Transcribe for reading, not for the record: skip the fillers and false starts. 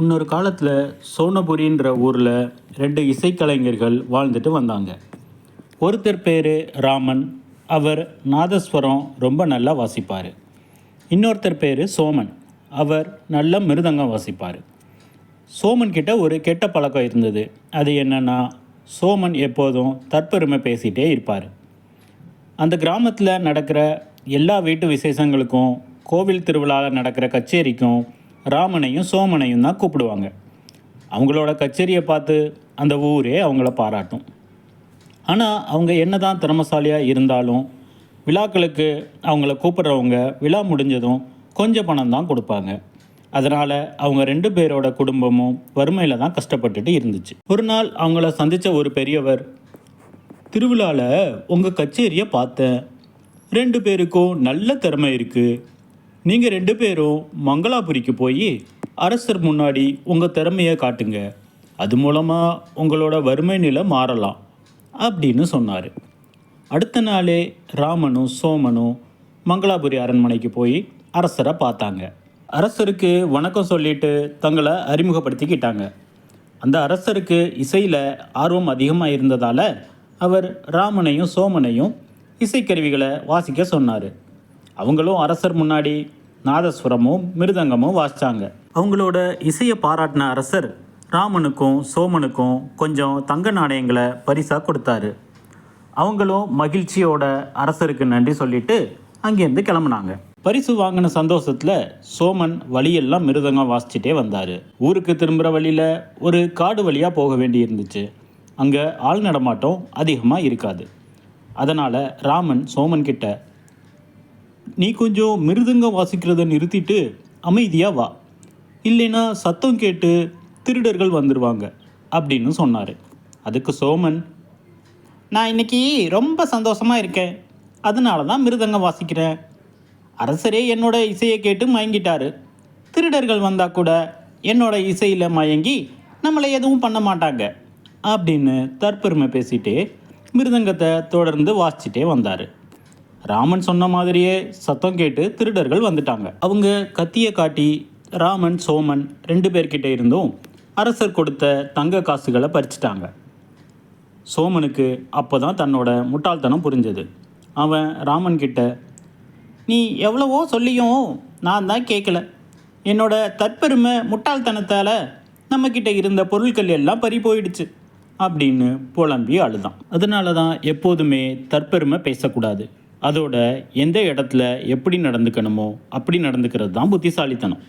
இன்னொரு காலத்தில் சோனபுரின்ற ஊரில் 2 இசைக்கலைஞர்கள் வாழ்ந்துட்டு வந்தாங்க. ஒருத்தர் பேர் ராமன். அவர் நாதஸ்வரம் ரொம்ப நல்லா வாசிப்பார். இன்னொருத்தர் பேர் சோமன். அவர் நல்ல மிருதங்கம் வாசிப்பார். சோமன் கிட்ட ஒரு கெட்ட பழக்கம் இருந்தது. அது என்னன்னா, சோமன் எப்போதும் தற்பெருமை பேசிகிட்டே இருப்பார். அந்த கிராமத்தில் நடக்கிற எல்லா வீட்டு விசேஷங்களுக்கும், கோவில் திருவிழாவில் நடக்கிற கச்சேரிக்கும் ராமனையும் சோமனையும் தான் கூப்பிடுவாங்க. அவங்களோட கச்சேரியை பார்த்து அந்த ஊரே அவங்கள பாராட்டும். ஆனால் அவங்க என்ன தான் திறமசாலியாக இருந்தாலும் விழாக்களுக்கு அவங்கள கூப்பிட்றவங்க விழா முடிஞ்சதும் கொஞ்சம் பணம் தான் கொடுப்பாங்க. அதனால் அவங்க 2 பேரோட குடும்பமும் வறுமையில் தான் கஷ்டப்பட்டுட்டு இருந்துச்சு. ஒரு நாள் அவங்கள சந்தித்த ஒரு பெரியவர், திருவிழாவில் உங்கள் கச்சேரியை பார்த்தேன். 2 பேருக்கும் நல்ல திறமை இருக்குது. நீங்கள் 2 பேரும் மங்களாபுரிக்கு போய் அரசர் முன்னாடி உங்கள் திறமையை காட்டுங்க. அது மூலமாக உங்களோட வறுமை நிலை மாறலாம் அப்படின்னு சொன்னார். அடுத்த நாளே ராமனும் சோமனும் மங்களாபுரி அரண்மனைக்கு போய் அரசரை பார்த்தாங்க. அரசருக்கு வணக்கம் சொல்லிட்டு தங்களை அறிமுகப்படுத்திக்கிட்டாங்க. அந்த அரசருக்கு இசையில் ஆர்வம் அதிகமாக இருந்ததால் அவர் ராமனையும் சோமனையும் இசைக்கருவிகளை வாசிக்க சொன்னார். அவங்களும் அரசர் முன்னாடி நாதஸ்வரமும் மிருதங்கமும் வாசித்தாங்க. அவங்களோட இசையை பாராட்டின அரசர் ராமனுக்கும் சோமனுக்கும் கொஞ்சம் தங்க நாணயங்களை பரிசாக கொடுத்தாரு. அவங்களும் மகிழ்ச்சியோட அரசருக்கு நன்றி சொல்லிட்டு அங்கேருந்து கிளம்புனாங்க. பரிசு வாங்கின சந்தோஷத்தில் சோமன் வழியெல்லாம் மிருதங்கம் வாசிச்சுட்டே வந்தார். ஊருக்கு திரும்புகிற வழியில் ஒரு காடு வழியாக போக வேண்டி இருந்துச்சு. அங்கே ஆள் நடமாட்டம் அதிகமாக இருக்காது. அதனால் ராமன் சோமன் கிட்ட, நீ கொஞ்சம் மிருதங்கம் வாசிக்கிறத நிறுத்திட்டு அமைதியாக வா, இல்லைன்னா சத்தம் கேட்டு திருடர்கள் வந்துடுவாங்க அப்படின்னு சொன்னார். அதுக்கு சோமன், நான் இன்னைக்கு ரொம்ப சந்தோஷமாக இருக்கேன், அதனால தான் மிருதங்கம் வாசிக்கிறேன். அரசரே என்னோட இசையை கேட்டு மயங்கிட்டாரு. திருடர்கள் வந்தால் கூட என்னோட இசையில் மயங்கி நம்மளை எதுவும் பண்ண மாட்டாங்க அப்படின்னு தற்பெருமை பேசிகிட்டே மிருதங்கத்தை தொடர்ந்து வாசிச்சுட்டே வந்தார். ராமன் சொன்ன மாதிரியே சத்தம் கேட்டு திருடர்கள் வந்துட்டாங்க. அவங்க கத்தியை காட்டி ராமன் சோமன் 2 பேர்கிட்ட இருந்தும் அரசர் கொடுத்த தங்க காசுகளை பறிச்சிட்டாங்க. சோமனுக்கு அப்போ தான் தன்னோட முட்டாள்தனம் புரிஞ்சது. அவன் ராமன் கிட்ட, நீ எவ்வளவோ சொல்லியும் நான் தான் கேட்கல. என்னோட தற்பெருமை முட்டாள்தனத்தால் நம்மக்கிட்ட இருந்த பொருட்கள் எல்லாம் பறி போயிடுச்சு அப்படின்னு புலம்பி அழுதான். அதனால தான் எப்போதுமே தற்பெருமை பேசக்கூடாது. அதோட எந்த இடத்துல எப்படி நடந்துக்கணுமோ அப்படி நடந்துக்கிறது தான் புத்திசாலித்தனம்.